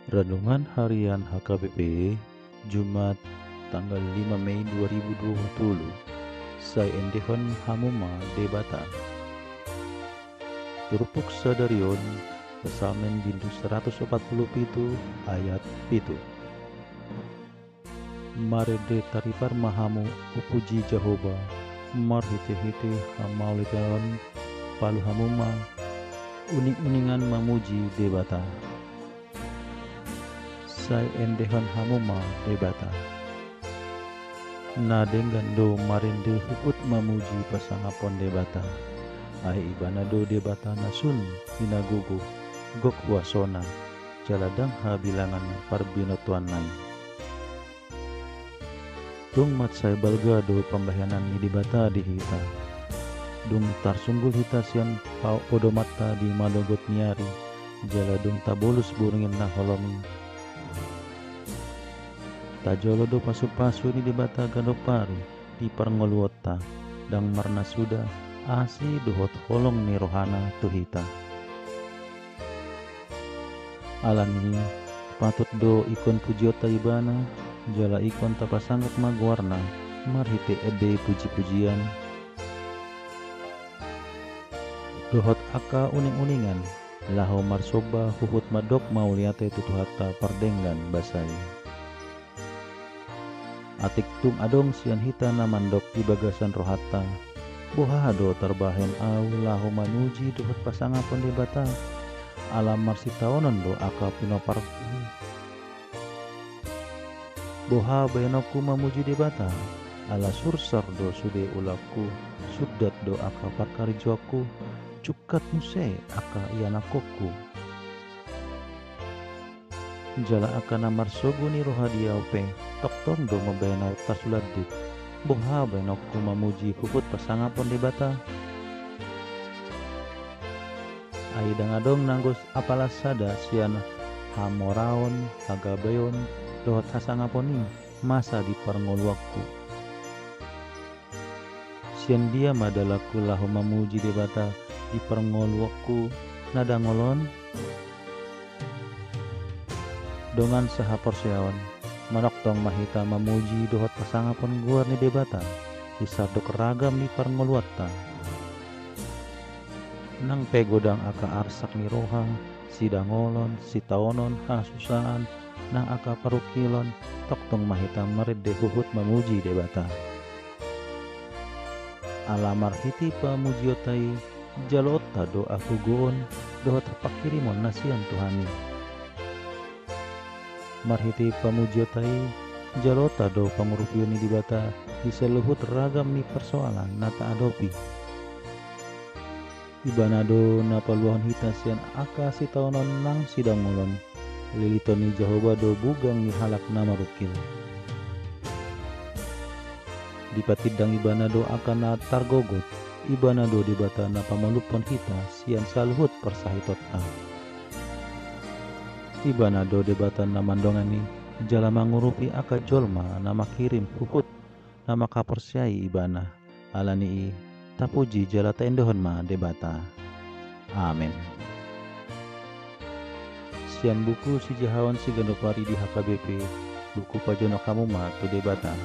Renungan Harian HKBP Jumat tanggal 5 Mei 2020. Saya endehon hamuma debata. Turupuk sadarion pesamen bintu 147 ayat pitu. Marede taripar mahamu upuji Jehovah, marhite-hite hamauliteon palu hamuma, uning-uningan mamuji debata. Sai endehon hamuma debata. Na dengan do marende hukut mamuji pasangapon debata. Ai ibana do debata nasun hinagugu gok wasona jaladang habilangan parbinotuan nai. Dung mat sai balga do pambahanan ni debata di hita. Dung tarsunggul hita sian podomata di madogot niari jaladung tabolus buringin na holomi. Tajolo do pasu-pasu ni debata ganopari di parngoluota dang marna suda asi dohot holong ni rohana tuhita. Alani patut do ikon pujiota ibana jala ikon tapasanggak magwarna marhite ede puji-pujian. Dohot aka uning-uningan laho marsoba huhut madok mauliate tutuhata pardenggan basai. Atik tung adong sian hita na mandok di bagasan rohata. Bohado terbahen au laho manuji dohot pasangapon debata. Alam marsitaonon do aka pinoparku. Boha bayanoku mamuji debata. Ala sursar do sude ulaku. Sudat do aka parkarijoku. Cukat muse aka ianakoku. Jala akana marsogo ni rohadia upe toktom do mabayanaw tasuladit boha bayanokku mamuji hukut pasangapon debata. Aidang adong nanggos apalas sada sian hamoraon hagabayon dohot hasangaponi masa di parngoluakku. Sian dia madalaku lahu mamuji debata di parngoluakku nadangolon dongan saha porseon manoktong mahita mamuji dohot pasangapon guar ni debata disadok ragam ni parngoluatta nang pegodang aka arsak ni roha sidangolon sitaonon hasusaan nang aka parukilon toktong mahita merede huhut mamuji debata. Alamar hiti pamujiotai jalota do aku goon dohot pakirimon nasian Tuhani. Marhiti pamujiotai jalota do pangurupion ni dibata diseluhut ragam ni persoalan nata adopi. Ibanado na paluhan hita sian aka si taonon nang sidangolon liliton ni Jehovah do bugang ni halak na marukil. Dipatidang ibanado akan na targogot ibanado dibata na pamalupon hita sian saluhut persahitot a. Ibanado debatan na mandongani jala mangurupi aka jolma na makirim hukut na makapersyai ibana alani tapuji jala taendohon ma debata. Amin. Sian buku si jahawan si gandopari di HKBP buku pajono kamu ma tu debata.